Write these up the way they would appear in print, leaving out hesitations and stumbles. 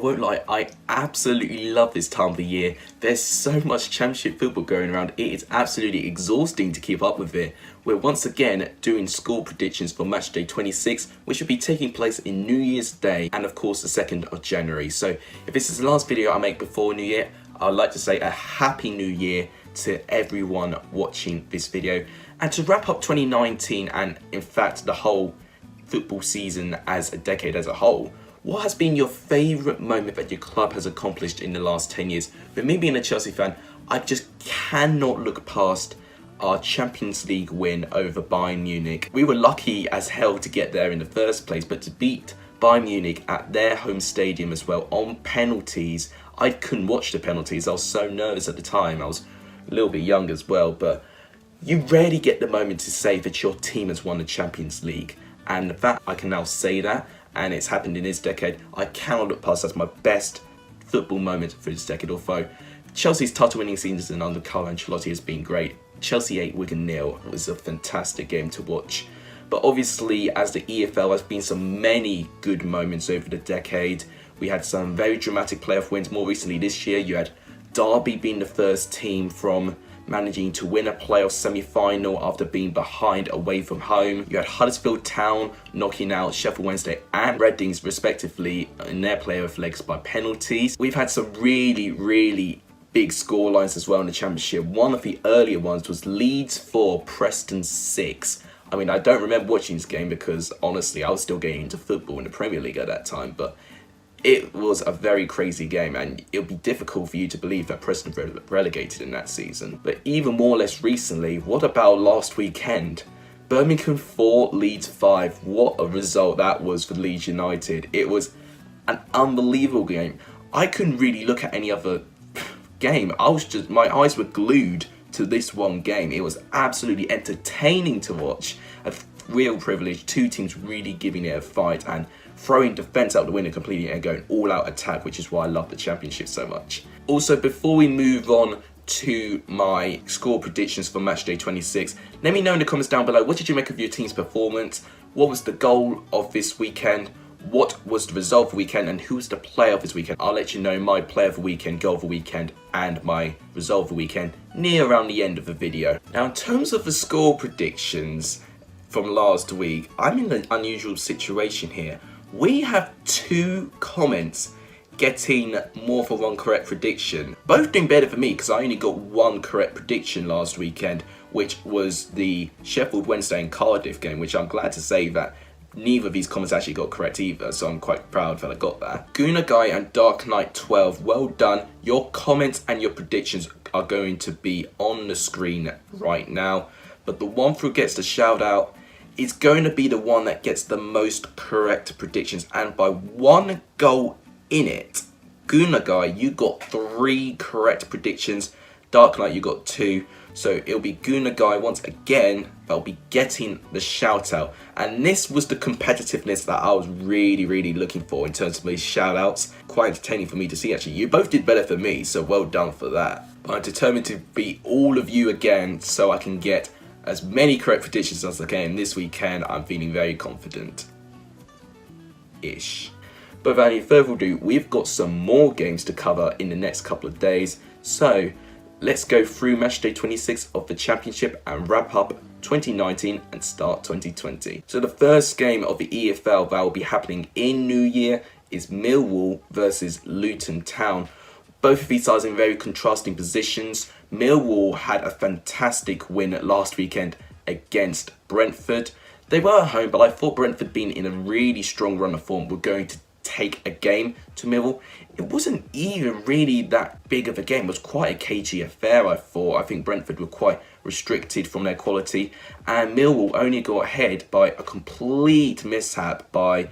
won't lie, I absolutely love this time of the year. There's so much championship football going around, it is absolutely exhausting to keep up with it. We're once again doing score predictions for Matchday 26, which will be taking place in New Year's Day and of course the 2nd of January. So if this is the last video I make before New Year, I'd like to say a Happy New Year to everyone watching this video. And to wrap up 2019 and in fact the whole football season as a decade as a whole, what has been your favourite moment that your club has accomplished in the last 10 years? For me being a Chelsea fan, I just cannot look past our Champions League win over Bayern Munich. We were lucky as hell to get there in the first place, but to beat Bayern Munich at their home stadium as well on penalties, I couldn't watch the penalties. I was so nervous at the time. I was a little bit young as well, but you rarely get the moment to say that your team has won the Champions League. And the fact I can now say that, and it's happened in this decade, I cannot look past as my best football moment for this decade. Although Chelsea's title winning season under Carlo Ancelotti has been great. Chelsea 8, Wigan 0 was a fantastic game to watch. But obviously, as the EFL has been some many good moments over the decade. We had some very dramatic playoff wins. More recently this year, you had Derby being the first team from managing to win a playoff semi-final after being behind away from home. You had Huddersfield Town knocking out Sheffield Wednesday and Reading respectively in their playoff legs by penalties. We've had some really big scorelines as well in the Championship. One of the earlier ones was Leeds 4, Preston 6. I mean, I don't remember watching this game because honestly I was still getting into football in the Premier League at that time, but it was a very crazy game and it'll be difficult for you to believe that Preston were relegated in that season. But even more or less recently, what about last weekend? Birmingham 4, Leeds 5. What a result that was for Leeds United. It was an unbelievable game. I couldn't really look at any other game. My eyes were glued to this one game. It was absolutely entertaining to watch. A real privilege. Two teams really giving it a fight and throwing defence out the window completely and going all out attack, which is why I love the Championship so much. Also, before we move on to my score predictions for Matchday 26, let me know in the comments down below, what did you make of your team's performance? What was the goal of this weekend? What was the result of the weekend? And who's the player of this weekend? I'll let you know my player of the weekend, goal of the weekend, and my result of the weekend near around the end of the video. Now, in terms of the score predictions from last week, I'm in an unusual situation here. We have 2 comments getting more for 1 correct prediction. Both doing better for me because I only got 1 correct prediction last weekend, which was the Sheffield Wednesday and Cardiff game, which I'm glad to say that neither of these comments actually got correct either, so I'm quite proud that I got that. Gooner Guy and Dark Knight 12, well done. Your comments and your predictions are going to be on the screen right now, but the one who gets the shout out is going to be the one that gets the most correct predictions, and by 1 goal in it. Gooner Guy, you got 3 correct predictions. Dark Knight, you got 2. So it'll be Gooner Guy once again that'll be getting the shout out. And this was the competitiveness that I was really looking for in terms of these shout outs. Quite entertaining for me to see actually. You both did better than me, so well done for that. But I'm determined to beat all of you again so I can get as many correct predictions as I can this weekend. I'm feeling very confident-ish. But without any further ado, we've got some more games to cover in the next couple of days. So let's go through Matchday 26 of the Championship and wrap up 2019 and start 2020. So the first game of the EFL that will be happening in New Year is Millwall versus Luton Town. Both of these sides in very contrasting positions. Millwall had a fantastic win last weekend against Brentford. They were at home, but I thought Brentford, being in a really strong run of form, were going to take a game to Millwall. It wasn't even really that big of a game. It was quite a cagey affair, I thought. I think Brentford were quite restricted from their quality, and Millwall only got ahead by a complete mishap by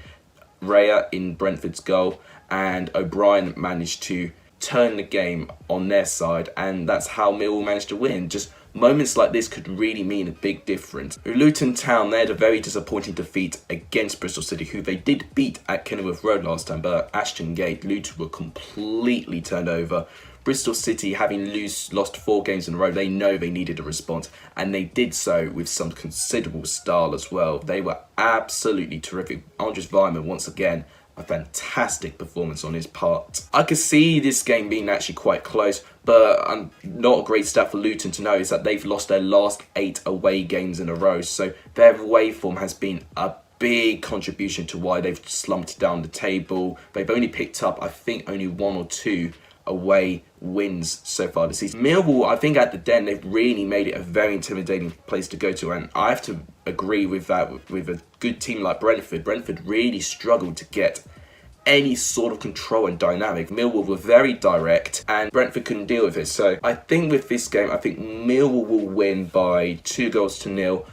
Raya in Brentford's goal, and O'Brien managed to turn the game on their side, and that's how Millwall managed to win. Just moments like this could really mean a big difference. Luton Town, they had a very disappointing defeat against Bristol City, who they did beat at Kenilworth Road last time, but at Ashton Gate, Luton were completely turned over. Bristol City, having lost 4 games in a row, they know they needed a response, and they did so with some considerable style as well. They were absolutely terrific. Andres Weimann, once again, a fantastic performance on his part. I could see this game being actually quite close, but not a great stat for Luton to know is that they've lost their last 8 away games in a row. So their away form has been a big contribution to why they've slumped down the table. They've only picked up, I think, only 1 or 2 away wins so far this season. Millwall, I think at the Den, they've really made it a very intimidating place to go to, and I have to agree with that. With a good team like Brentford, Brentford really struggled to get any sort of control and dynamic. Millwall were very direct and Brentford couldn't deal with it. So I think with this game, I think Millwall will win by 2-0.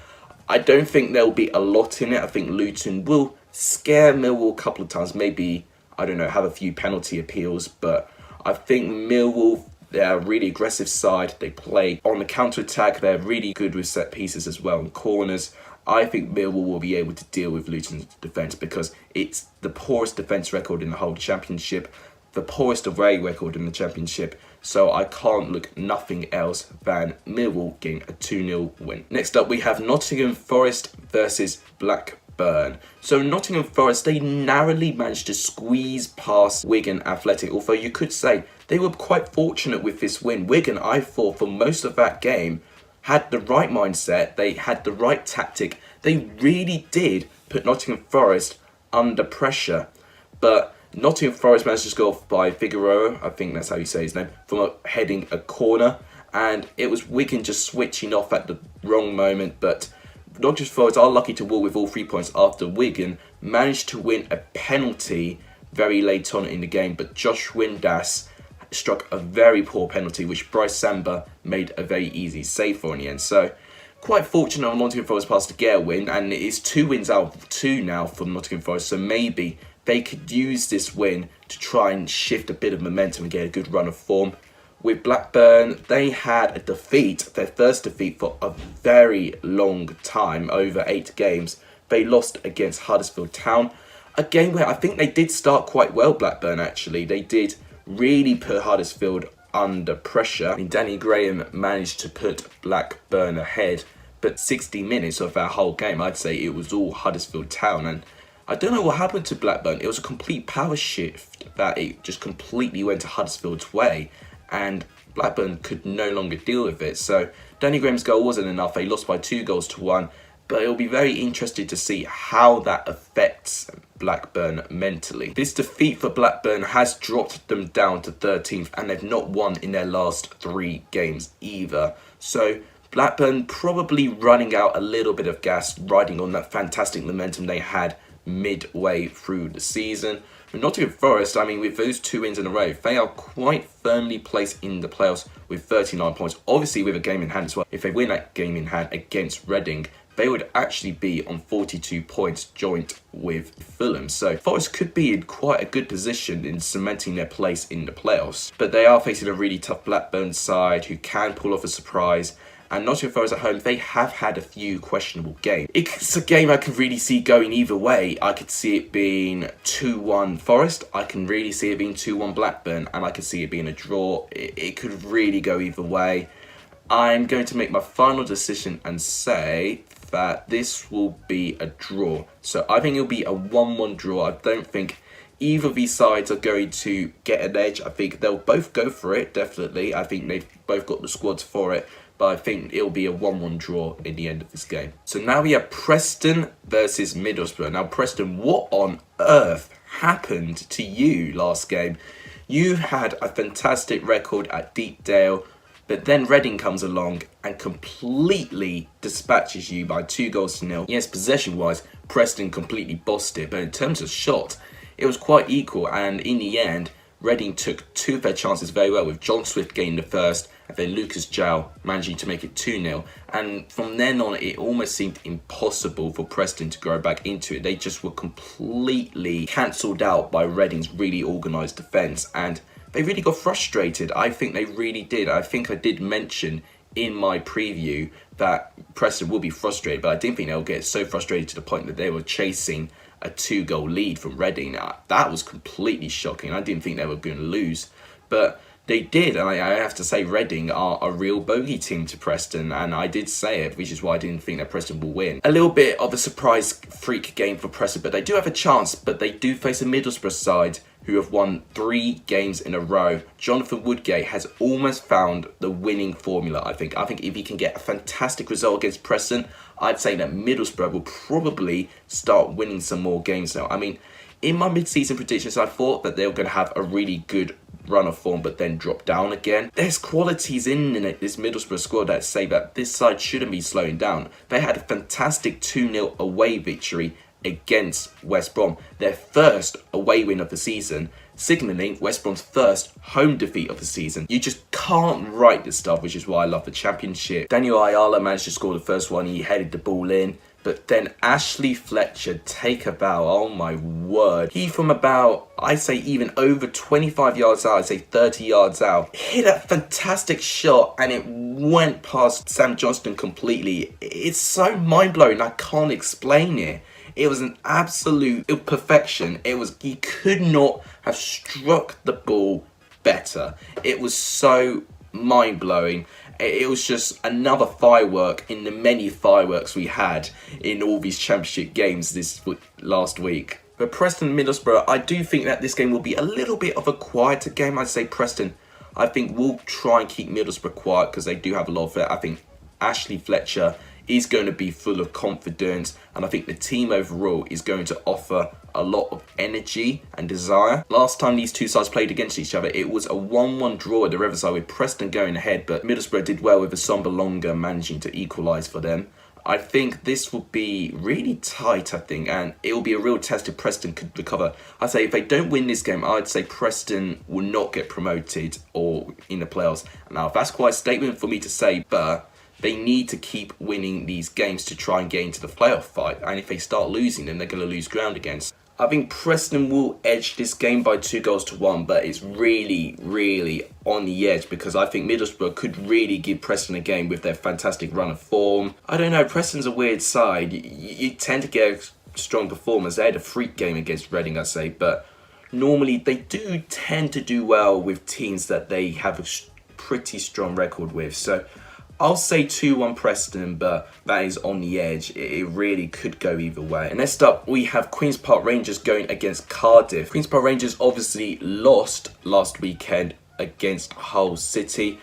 I don't think there'll be a lot in it. I think Luton will scare Millwall a couple of times, maybe, I don't know, have a few penalty appeals, but I think Millwall, they're a really aggressive side. They play on the counter-attack. They're really good with set pieces as well and corners. I think Millwall will be able to deal with Luton's defence because it's the poorest defence record in the whole championship, the poorest away record in the championship. So I can't look nothing else than Millwall getting a 2-0 win. Next up, we have Nottingham Forest versus Blackburn. So Nottingham Forest, they narrowly managed to squeeze past Wigan Athletic, although you could say they were quite fortunate with this win. Wigan, I thought, for most of that game, had the right mindset, they had the right tactic. They really did put Nottingham Forest under pressure. But Nottingham Forest managed to score by Figueroa, I think that's how you say his name, from heading a corner. And it was Wigan just switching off at the wrong moment. But Nottingham Forest are lucky to walk with all 3 points after Wigan managed to win a penalty very late on in the game. But Josh Windass struck a very poor penalty, which Bryce Samba made a very easy save for in the end. So quite fortunate on Nottingham Forest pass to get a win, and it is 2 wins out of 2 now for Nottingham Forest. So maybe they could use this win to try and shift a bit of momentum and get a good run of form. With Blackburn, they had a defeat, their first defeat for a very long time, over 8 games. They lost against Huddersfield Town, a game where I think they did start quite well, Blackburn actually. They did really put Huddersfield under pressure. I mean, Danny Graham managed to put Blackburn ahead, but 60 minutes of that whole game, I'd say it was all Huddersfield Town. And I don't know what happened to Blackburn. It was a complete power shift that it just completely went to Huddersfield's way, and Blackburn could no longer deal with it. So Danny Graham's goal wasn't enough. They lost by 2-1, but it'll be very interesting to see how that affects Blackburn mentally. This defeat for Blackburn has dropped them down to 13th, and they've not won in their last 3 games either. So Blackburn probably running out a little bit of gas, riding on that fantastic momentum they had midway through the season. With Nottingham Forest, I mean, with those 2 wins in a row, they are quite firmly placed in the playoffs with 39 points, obviously with a game in hand as well. If they win that game in hand against Reading, they would actually be on 42 points joint with Fulham. So Forest could be in quite a good position in cementing their place in the playoffs. But they are facing a really tough Blackburn side who can pull off a surprise. And Nottingham Forest at home, they have had a few questionable games. It's a game I could really see going either way. I could see it being 2-1 Forest. I can really see it being 2-1 Blackburn. And I could see it being a draw. It could really go either way. I'm going to make my final decision and say that this will be a draw. So I think it'll be a 1-1 draw. I don't think either of these sides are going to get an edge. I think they'll both go for it, definitely. I think they've both got the squads for it. But I think it'll be a 1-1 draw in the end of this game. So now we have Preston versus Middlesbrough. Now Preston, what on earth happened to you last game? You had a fantastic record at Deepdale, but then Reading comes along and completely dispatches you by 2-0. Yes, possession-wise, Preston completely bossed it, but in terms of shots, it was quite equal. And in the end, Reading took 2 of their chances very well, with John Swift getting the first, and then Lucas Jow managing to make it 2-0. And from then on, it almost seemed impossible for Preston to go back into it. They just were completely cancelled out by Reading's really organised defence, and they really got frustrated. I think they really did. I think I did mention in my preview that Preston will be frustrated, but I didn't think they'll get so frustrated to the point that they were chasing a 2-goal lead from Reading. That was completely shocking. I didn't think they were going to lose. But They did, and I have to say Reading are a real bogey team to Preston, and I did say it, which is why I didn't think that Preston will win. A little bit of a surprise freak game for Preston, but they do have a chance, but they do face a Middlesbrough side who have won 3 games in a row. Jonathan Woodgate has almost found the winning formula, I think. I think if he can get a fantastic result against Preston, I'd say that Middlesbrough will probably start winning some more games now. I mean, in my mid-season predictions, I thought that they were going to have a really good run of form, but then drop down again. There's qualities in this Middlesbrough squad that say that this side shouldn't be slowing down. They had a fantastic 2-0 away victory against West Brom, their first away win of the season, signalling West Brom's first home defeat of the season. You just can't write this stuff, which is why I love the Championship. Daniel Ayala managed to score the first one. He headed the ball in. But then Ashley Fletcher, take a bow, oh my word. He from about, I'd say even over 25 yards out, I'd say 30 yards out, hit a fantastic shot and it went past Sam Johnston completely. It's so mind-blowing, I can't explain it. It was an absolute perfection. He could not have struck the ball better. It was so mind-blowing. It was just another firework in the many fireworks we had in all these Championship games last week. But Preston Middlesbrough, I do think that this game will be a little bit of a quieter game. I'd say Preston, I think, will try and keep Middlesbrough quiet because they do have a lot of it. I think Ashley Fletcher is going to be full of confidence, and I think the team overall is going to offer a lot of energy and desire. Last time these two sides played against each other, it was a 1-1 draw at the Riverside with Preston going ahead, but Middlesbrough did well with Asombalonga managing to equalise for them. I think this will be really tight, and it will be a real test if Preston could recover. I'd say if they don't win this game, I'd say Preston will not get promoted or in the playoffs. Now, that's quite a statement for me to say, but they need to keep winning these games to try and get into the playoff fight. And if they start losing, then they're going to lose ground again. I think Preston will edge this game by 2-1, but it's really, really on the edge because I think Middlesbrough could really give Preston a game with their fantastic run of form. I don't know, Preston's a weird side. You tend to get strong performers. They had a freak game against Reading, I'd say, but normally they do tend to do well with teams that they have a pretty strong record with. So I'll say 2-1 Preston, but that is on the edge. It really could go either way. And next up, we have Queen's Park Rangers going against Cardiff. Queen's Park Rangers obviously lost last weekend against Hull City.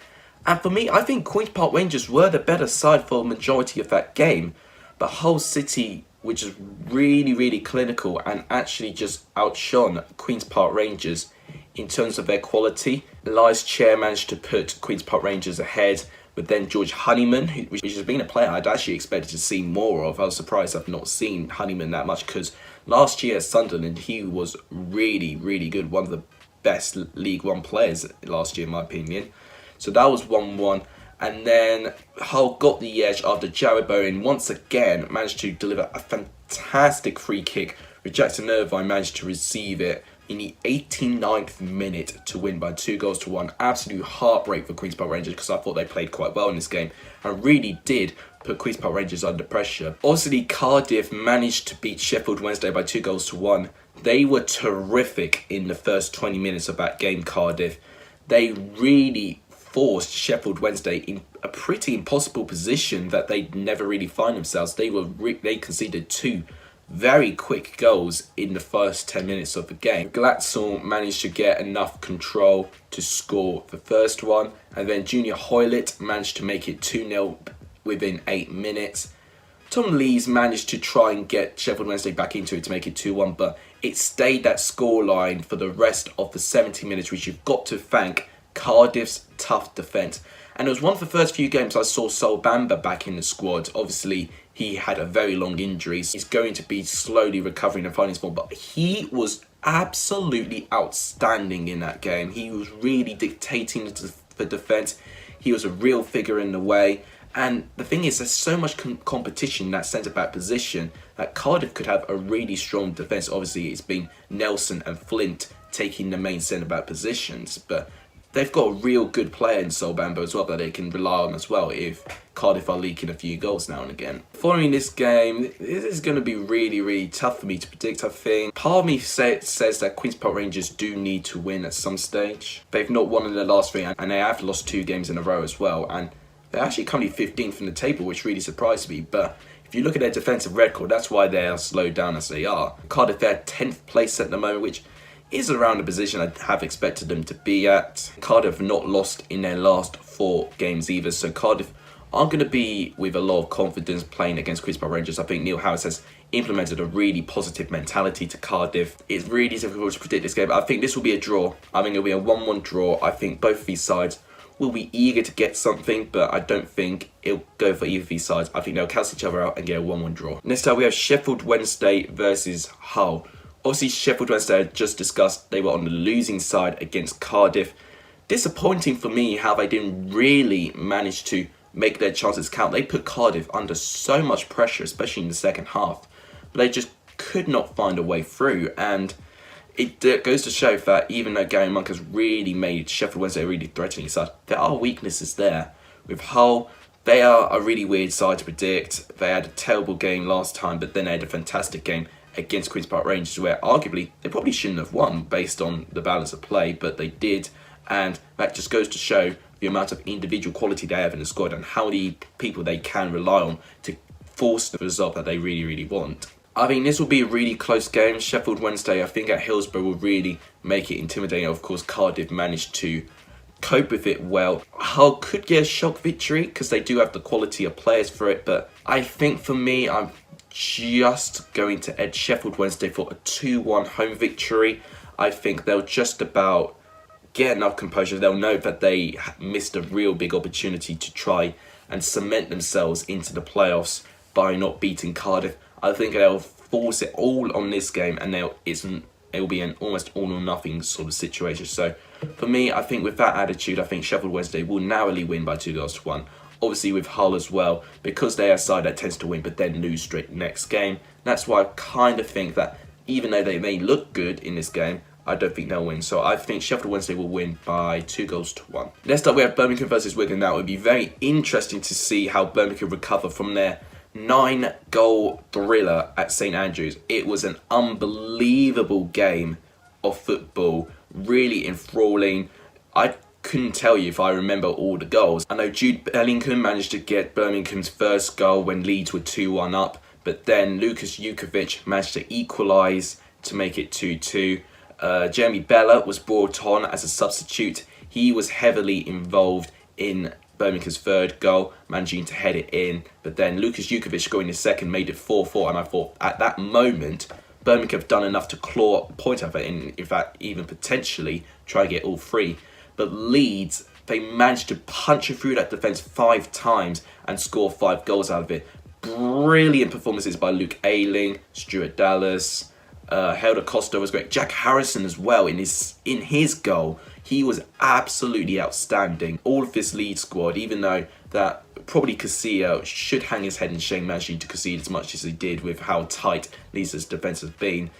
And for me, I think Queen's Park Rangers were the better side for the majority of that game. But Hull City, which is really, really clinical and actually just outshone Queen's Park Rangers in terms of their quality. Elias Chair managed to put Queen's Park Rangers ahead. But then George Honeyman, which has been a player I'd actually expected to see more of. I was surprised I've not seen Honeyman that much because last year at Sunderland, he was really, really good. One of the best League One players last year, in my opinion. So that was 1-1. And then Hull got the edge after Jared Bowen once again managed to deliver a fantastic free kick. With Jackson Irvine managed to receive it in the 89th minute to win by 2-1. Absolute heartbreak for Queen's Park Rangers because I thought they played quite well in this game and really did put Queen's Park Rangers under pressure. Obviously, Cardiff managed to beat Sheffield Wednesday by 2-1. They were terrific in the first 20 minutes of that game, Cardiff. They really forced Sheffield Wednesday in a pretty impossible position that they'd never really find themselves. They conceded 2 very quick goals in the first 10 minutes of the game. Glatzel managed to get enough control to score the first one, and then Junior Hoylett managed to make it 2-0 within 8 minutes. Tom Lees managed to try and get Sheffield Wednesday back into it to make it 2-1, but it stayed that scoreline for the rest of the 70 minutes, which you've got to thank Cardiff's tough defence. And it was one of the first few games I saw Sol Bamba back in the squad. Obviously, he had a very long injury. He's going to be slowly recovering and finding his form. But he was absolutely outstanding in that game. He was really dictating the defence. He was a real figure in the way. And the thing is, there's so much competition in that centre-back position that Cardiff could have a really strong defence. Obviously, it's been Nelson and Flint taking the main centre-back positions. But they've got a real good player in Sol Bambo as well that they can rely on as well if Cardiff are leaking a few goals now and again. Following this game, this is going to be really, really tough for me to predict, I think. Part of me says that Queen's Park Rangers do need to win at some stage. They've not won in their last 3 and they have lost 2 games in a row as well. And they're actually currently 15th in the table, which really surprised me. But if you look at their defensive record, that's why they are slowed down as they are. Cardiff, they're 10th place at the moment, which is around the position I have expected them to be at. Cardiff have not lost in their last 4 games either, so Cardiff aren't going to be with a lot of confidence playing against Queen's Park Rangers. I think Neil Harris has implemented a really positive mentality to Cardiff. It's really difficult to predict this game. I think this will be a draw. I think it'll be a 1-1 draw. I think both of these sides will be eager to get something, but I don't think it'll go for either of these sides. I think they'll cancel each other out and get a 1-1 draw. Next up, we have Sheffield Wednesday versus Hull. Obviously, Sheffield Wednesday, I just discussed, they were on the losing side against Cardiff. Disappointing for me how they didn't really manage to make their chances count. They put Cardiff under so much pressure, especially in the second half. But they just could not find a way through. And it goes to show that even though Gary Monk has really made Sheffield Wednesday a really threatening side, there are weaknesses there. With Hull, they are a really weird side to predict. They had a terrible game last time, but then they had a fantastic game against Queen's Park Rangers, where arguably they probably shouldn't have won based on the balance of play, but they did. And that just goes to show the amount of individual quality they have in the squad and how many people they can rely on to force the result that they really, really want. I think this will be a really close game. Sheffield Wednesday, I think at Hillsborough, will really make it intimidating. Of course, Cardiff managed to cope with it well. Hull could get a shock victory because they do have the quality of players for it, but I think for me, I'm just going to edge Sheffield Wednesday for a 2-1 home victory. I think they'll just about get enough composure. They'll know that they missed a real big opportunity to try and cement themselves into the playoffs by not beating Cardiff. I think they'll force it all on this game, and it'll be an almost all or nothing sort of situation. So for me, I think with that attitude, I think Sheffield Wednesday will narrowly win by 2-1. Obviously with Hull as well, because they are a side that tends to win but then lose straight next game. That's why I kind of think that even though they may look good in this game, I don't think they'll win. So I think Sheffield Wednesday will win by 2-1. Next up, we have Birmingham versus Wigan. Now, it would be very interesting to see how Birmingham recover from their 9-goal thriller at St Andrews. It was an unbelievable game of football, really enthralling. I couldn't tell you if I remember all the goals. I know Jude Bellingham managed to get Birmingham's first goal when Leeds were 2-1 up, but then Lukas Jukovic managed to equalise to make it 2-2. Jeremy Bella was brought on as a substitute. He was heavily involved in Birmingham's third goal, managing to head it in. But then Lukas Jukovic scoring his second made it 4-4. And I thought at that moment, Birmingham have done enough to claw a point out of it. And in fact, even potentially try to get all 3. But Leeds, they managed to punch through that defence 5 times and score 5 goals out of it. Brilliant performances by Luke Ayling, Stuart Dallas. Helder Costa was great. Jack Harrison as well in his goal. He was absolutely outstanding. All of this Leeds squad, even though that probably Casilla should hang his head in shame managing to concede as much as he did with how tight Leeds' defence has been.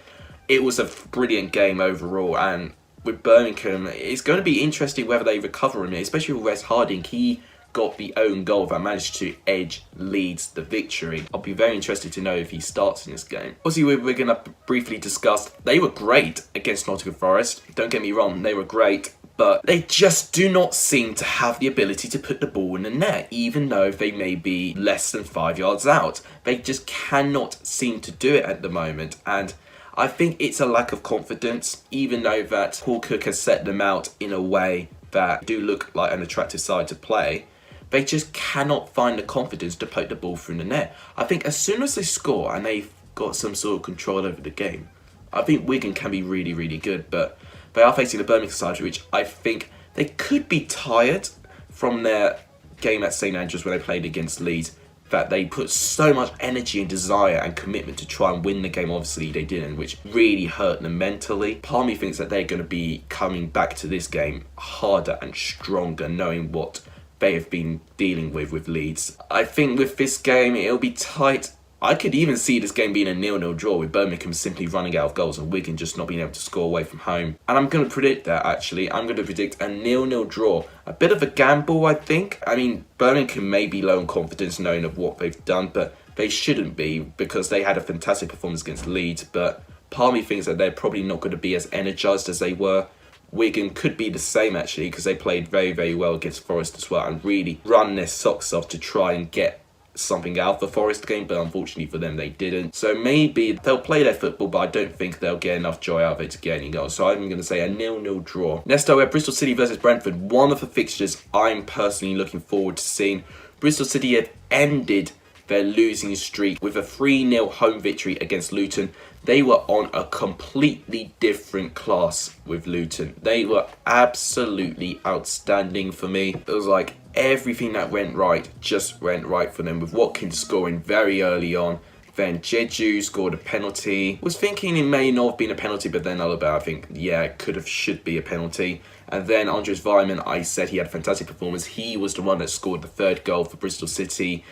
It was a brilliant game overall, and with Birmingham, it's going to be interesting whether they recover in it, especially with Wes Harding. He got the own goal that managed to edge Leeds the victory. I'll be very interested to know if he starts in this game. Obviously, we're going to briefly discuss, they were great against Nottingham Forest. Don't get me wrong, they were great, but they just do not seem to have the ability to put the ball in the net, even though they may be less than 5 yards out. They just cannot seem to do it at the moment, and I think it's a lack of confidence, even though that Paul Cook has set them out in a way that do look like an attractive side to play. They just cannot find the confidence to put the ball through the net. I think as soon as they score and they've got some sort of control over the game, I think Wigan can be really, really good. But they are facing the Birmingham side, which I think they could be tired from their game at St Andrews when they played against Leeds, that they put so much energy and desire and commitment to try and win the game. Obviously they didn't, which really hurt them mentally. Part of me thinks that they're going to be coming back to this game harder and stronger, knowing what they have been dealing with Leeds. I think with this game, it'll be tight. I could even see this game being a 0-0 draw with Birmingham simply running out of goals and Wigan just not being able to score away from home. And I'm going to predict that, actually. I'm going to predict a 0-0 draw. A bit of a gamble, I think. I mean, Birmingham may be low on confidence knowing of what they've done, but they shouldn't be because they had a fantastic performance against Leeds. But part of me thinks that they're probably not going to be as energised as they were. Wigan could be the same, actually, because they played very, very well against Forest as well and really run their socks off to try and get something out of the Forest game, but unfortunately for them they didn't. So maybe they'll play their football, but I don't think they'll get enough joy out of it to get any goals. So I'm going to say a 0-0 draw. Next up we have Bristol City versus Brentford. One of the fixtures I'm personally looking forward to seeing. Bristol City have ended their losing streak with a 3-0 home victory against Luton. They were on a completely different class with Luton. They were absolutely outstanding for me. It was like everything that went right just went right for them, with Watkins scoring very early on. Then Jeju scored a penalty. Was thinking it may not have been a penalty, but then I think, yeah, it should be a penalty. And then Andres Weimann, I said he had a fantastic performance. He was the one that scored the third goal for Bristol City.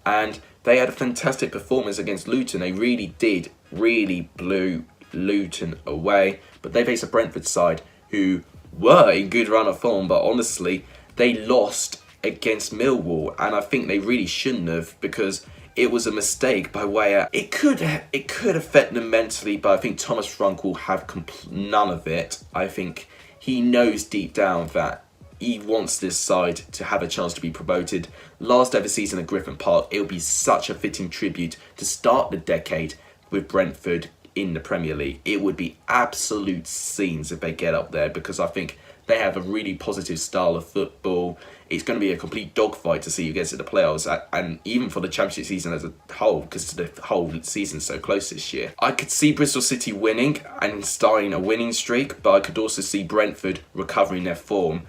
And they had a fantastic performance against Luton. They really blew Luton away. But they faced a Brentford side who were in good run of form, but honestly, they lost against Millwall, and I think they really shouldn't have, because it was a mistake by Weah. It could affect them mentally, but I think Thomas Frank will have none of it. I think he knows deep down that he wants this side to have a chance to be promoted. Last ever season at Griffin Park, it'll be such a fitting tribute to start the decade with Brentford in the Premier League. It would be absolute scenes if they get up there, because I think they have a really positive style of football. It's going to be a complete dogfight to see who gets to the playoffs, and even for the Championship season as a whole, because the whole season's so close this year. I could see Bristol City winning and starting a winning streak, but I could also see Brentford recovering their form.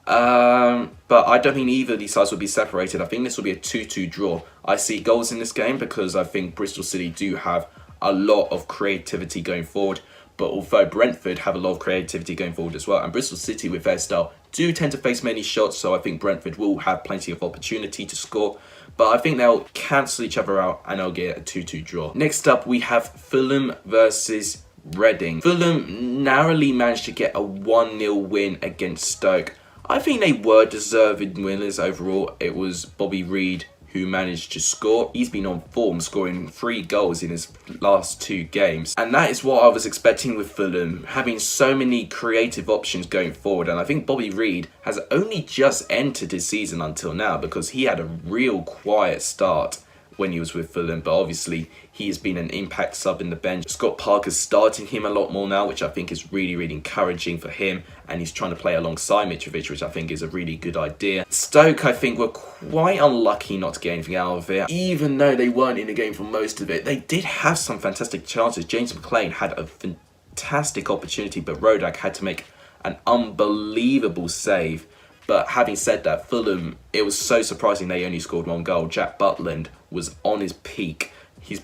But I don't think either of these sides will be separated. I think this will be a 2-2 draw. I see goals in this game because I think Bristol City do have a lot of creativity going forward. But although Brentford have a lot of creativity going forward as well, and Bristol City with their style do tend to face many shots, so I think Brentford will have plenty of opportunity to score. But I think they'll cancel each other out and they'll get a 2-2 draw. Next up, we have Fulham versus Reading. Fulham narrowly managed to get a 1-0 win against Stoke. I think they were deserving winners overall. It was Bobby Reid who managed to score. He's been on form, scoring 3 goals in his last 2 games. And that is what I was expecting with Fulham, having so many creative options going forward. And I think Bobby Reid has only just entered his season until now, because he had a real quiet start when he was with Fulham, but obviously he has been an impact sub in the bench. Scott Parker's starting him a lot more now, which I think is really, really encouraging for him, and he's trying to play alongside Mitrovic, which I think is a really good idea. Stoke, I think, were quite unlucky not to get anything out of it. Even though they weren't in the game for most of it, they did have some fantastic chances. James McLean had a fantastic opportunity, but Rodak had to make an unbelievable save. But having said that, Fulham, it was so surprising they only scored 1 goal. Jack Butland was on his peak. His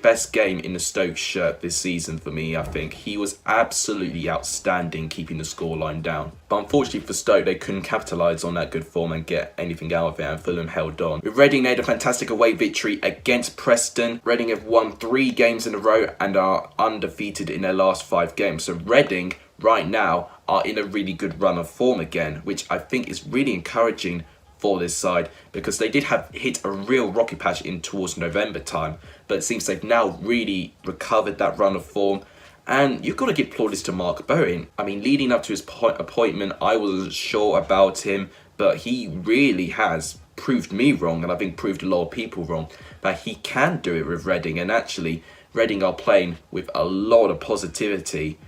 best game in the Stoke shirt this season for me, I think. He was absolutely outstanding keeping the scoreline down. But unfortunately for Stoke, they couldn't capitalise on that good form and get anything out of it, and Fulham held on. With Reading, they had a fantastic away victory against Preston. Reading have won 3 games in a row and are undefeated in their last 5 games. So Reading, right now, are in a really good run of form again, which I think is really encouraging for this side, because they did hit a real rocky patch in towards November time, but it seems they've now really recovered that run of form. And you've got to give plaudits to Mark Bowen. I mean, leading up to his appointment, I wasn't sure about him, but he really has proved me wrong, and I think proved a lot of people wrong, that he can do it with Reading. And actually, Reading are playing with a lot of positivity,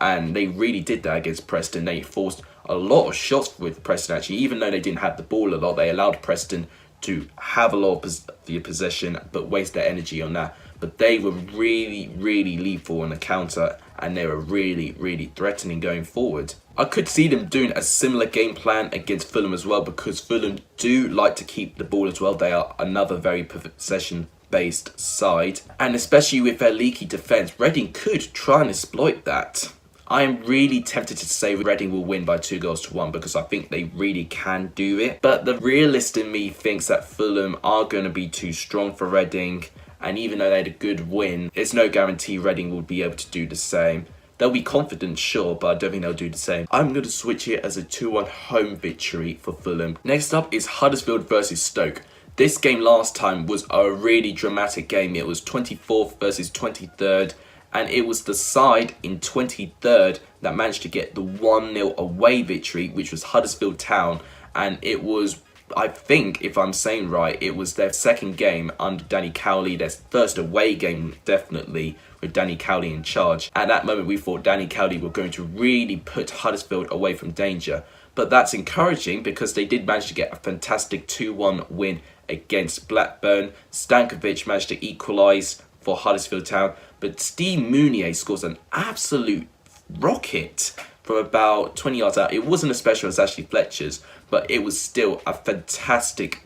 and they really did that against Preston. They forced a lot of shots with Preston, actually. Even though they didn't have the ball a lot, they allowed Preston to have a lot of the possession, but waste their energy on that. But they were really, really lethal on the counter, and they were really, really threatening going forward. I could see them doing a similar game plan against Fulham as well, because Fulham do like to keep the ball as well. They are another very possession-based side, and especially with their leaky defence, Reading could try and exploit that. I am really tempted to say Reading will win by 2-1 because I think they really can do it. But the realist in me thinks that Fulham are going to be too strong for Reading, And even though they had a good win, there's no guarantee Reading will be able to do the same. They'll be confident, sure, but I don't think they'll do the same. I'm going to switch here as a 2-1 home victory for Fulham. Next up is Huddersfield versus Stoke. This game last time was a really dramatic game. It was 24th versus 23rd, and it was the side in 23rd that managed to get the 1-0 away victory, which was Huddersfield Town. And it was, I think, if I'm saying right, it was their second game under Danny Cowley, their first away game, definitely, with Danny Cowley in charge. At that moment, we thought Danny Cowley were going to really put Huddersfield away from danger. But that's encouraging because they did manage to get a fantastic 2-1 win against Blackburn. Stankovic managed to equalise for Huddersfield Town, but Steve Mounier scores an absolute rocket from about 20 yards out. It wasn't a special, it was actually Fletcher's, but it was still a fantastic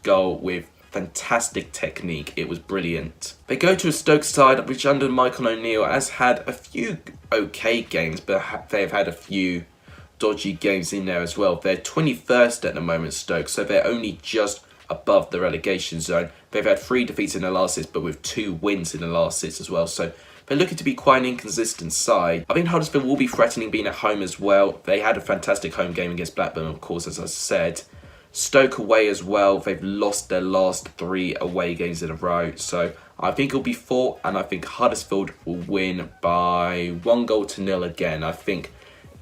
goal with fantastic technique. It was brilliant. They go to a Stoke side which under Michael O'Neill has had a few okay games, but they've had a few dodgy games in there as well. They're 21st at the moment, Stoke, so they're only just above the relegation zone. They've had 3 defeats in the last 6, but with 2 wins in the last 6 as well. So they're looking to be quite an inconsistent side. I think Huddersfield will be threatening being at home as well. They had a fantastic home game against Blackburn, of course, as I said. Stoke away as well. They've lost their last 3 away games in a row. So I think it'll be 4, and I think Huddersfield will win by 1-0 again. I think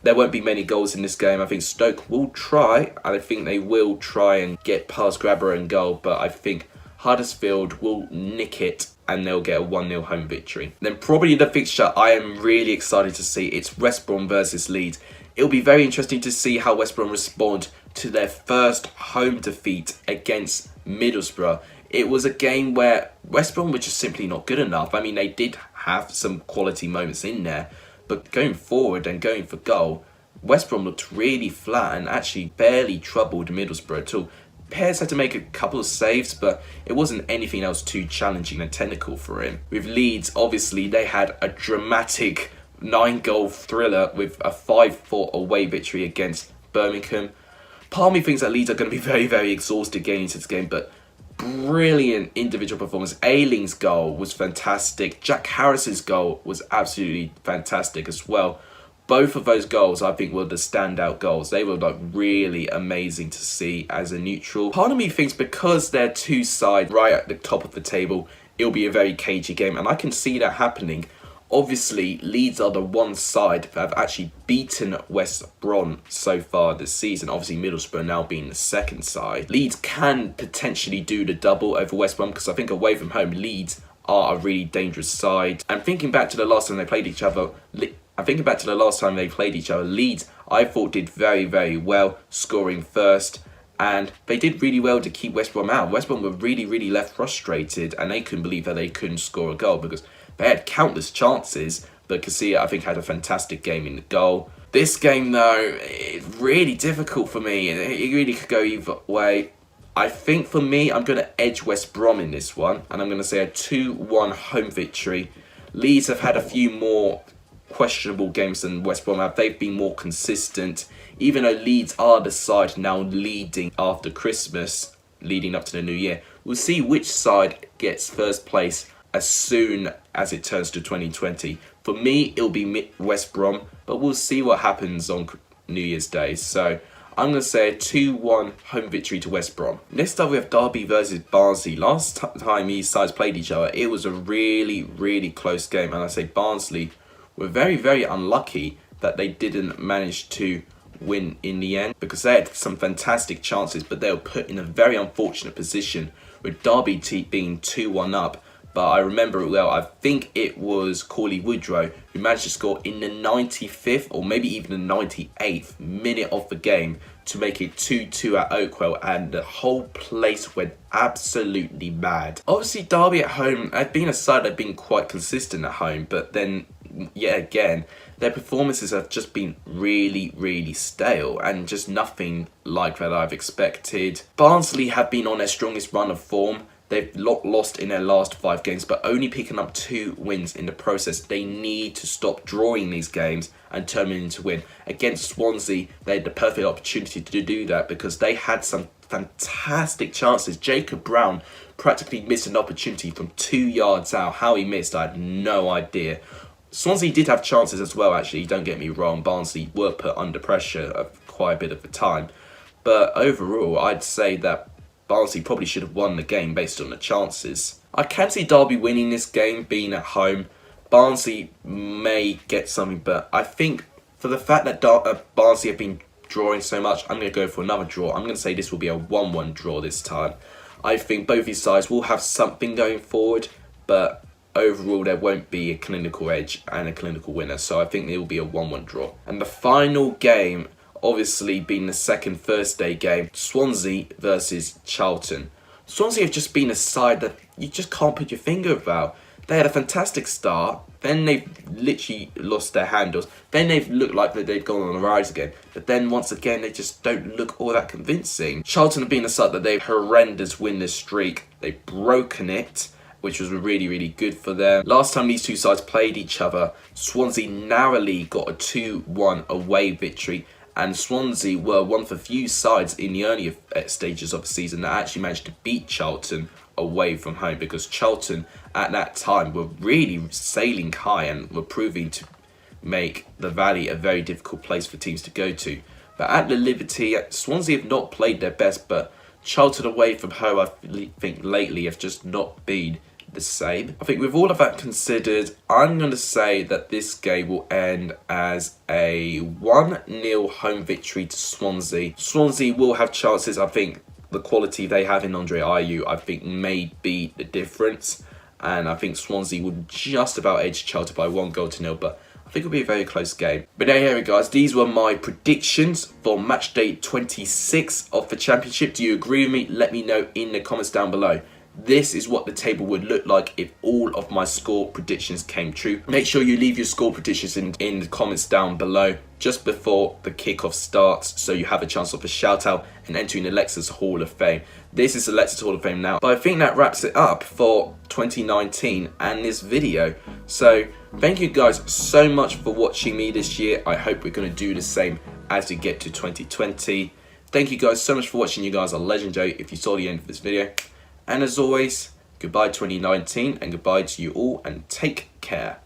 there won't be many goals in this game. I think Stoke will try, and I think they will try and get past Grabber and goal, but I think Huddersfield will nick it and they'll get a 1-0 home victory. Then probably the fixture I am really excited to see, it's West Brom versus Leeds. It'll be very interesting to see how West Brom respond to their first home defeat against Middlesbrough. It was a game where West Brom were just simply not good enough. I mean, they did have some quality moments in there, but going forward and going for goal, West Brom looked really flat and actually barely troubled Middlesbrough at all. Pears had to make a couple of saves, but it wasn't anything else too challenging and technical for him. With Leeds, obviously, they had a dramatic 9-goal thriller with a 5-4 away victory against Birmingham. Part of me thinks that Leeds are going to be very, very exhausted getting into this game, but brilliant individual performance. Ayling's goal was fantastic. Jack Harris's goal was absolutely fantastic as well. Both of those goals, I think, were the standout goals. They were like really amazing to see as a neutral. Part of me thinks because they're 2 sides right at the top of the table, it'll be a very cagey game, and I can see that happening. Obviously, Leeds are the one side that have actually beaten West Brom so far this season. Obviously, Middlesbrough now being the second side. Leeds can potentially do the double over West Brom because I think away from home, Leeds are a really dangerous side. And thinking back to the last time they played each other, Leeds, I thought, did very, very well, scoring first. And they did really well to keep West Brom out. West Brom were really, really left frustrated, and they couldn't believe that they couldn't score a goal because they had countless chances, but Casilla, I think, had a fantastic game in the goal. This game, though, it's really difficult for me. It really could go either way. I think for me, I'm going to edge West Brom in this one, and I'm going to say a 2-1 home victory. Leeds have had a few more questionable games than West Brom have. They've been more consistent, even though Leeds are the side now leading after Christmas, leading up to the new year. We'll see which side gets first place as soon as it turns to 2020. For me, it'll be West Brom, but we'll see what happens on New Year's Day. So I'm going to say a 2-1 home victory to West Brom. Next up, we have Derby versus Barnsley. Last time these sides played each other, it was a really, really close game. And I say Barnsley were very, very unlucky that they didn't manage to win in the end because they had some fantastic chances, but they were put in a very unfortunate position with Derby being 2-1 up. But I remember it well. I think it was Corley Woodrow who managed to score in the 95th or maybe even the 98th minute of the game to make it 2-2 at Oakwell, and the whole place went absolutely mad. Obviously, Derby at home had been a side that had been quite consistent at home, but then yet again, their performances have just been really, really stale and just nothing like that I've expected. Barnsley have been on their strongest run of form. They've lost in their last 5 games, but only picking up 2 wins in the process. They need to stop drawing these games and turn them into win. Against Swansea, they had the perfect opportunity to do that because they had some fantastic chances. Jacob Brown practically missed an opportunity from 2 yards out. How he missed, I had no idea. Swansea did have chances as well, actually, don't get me wrong. Barnsley were put under pressure quite a bit of the time. But overall, I'd say that Barnsley probably should have won the game based on the chances. I can see Derby winning this game, being at home. Barnsley may get something, but I think for the fact that Barnsley have been drawing so much, I'm going to go for another draw. I'm going to say this will be a 1-1 draw this time. I think both these sides will have something going forward, but overall there won't be a clinical edge and a clinical winner. So I think it will be a 1-1 draw. And the final game, obviously being the second Thursday game, Swansea versus Charlton. Swansea have just been a side that you just can't put your finger about. They had a fantastic start, then they've literally lost their handles, then they've looked like they've gone on the rise again, but then once again they just don't look all that convincing. Charlton have been a side that they've horrendous winless streak, they've broken it, which was really, really good for them. Last time these two sides played each other, Swansea narrowly got a 2-1 away victory, and Swansea were one of the few sides in the earlier stages of the season that actually managed to beat Charlton away from home, because Charlton at that time were really sailing high and were proving to make the Valley a very difficult place for teams to go to. But at the Liberty, Swansea have not played their best, but Charlton away from home, I think lately have just not been the same. I think with all of that considered, I'm going to say that this game will end as a 1-0 home victory to Swansea. Swansea will have chances. I think the quality they have in Andre Ayew, I think, may be the difference. And I think Swansea would just about edge Charlton by 1-0, but I think it'll be a very close game. But anyway, guys, these were my predictions for Matchday 26 of the Championship. Do you agree with me? Let me know in the comments down below. This is what the table would look like if all of my score predictions came true. Make sure you leave your score predictions in the comments down below just before the kickoff starts, so you have a chance of a shout out and entering Alexa's Hall of Fame. This is Alexa's Hall of Fame now, but I think that wraps it up for 2019 and this video. So thank you guys so much for watching me this year. I hope we're going to do the same as we get to 2020. Thank you guys so much for watching. You guys are legendary if you saw the end of this video. And as always, goodbye 2019 and goodbye to you all, and take care.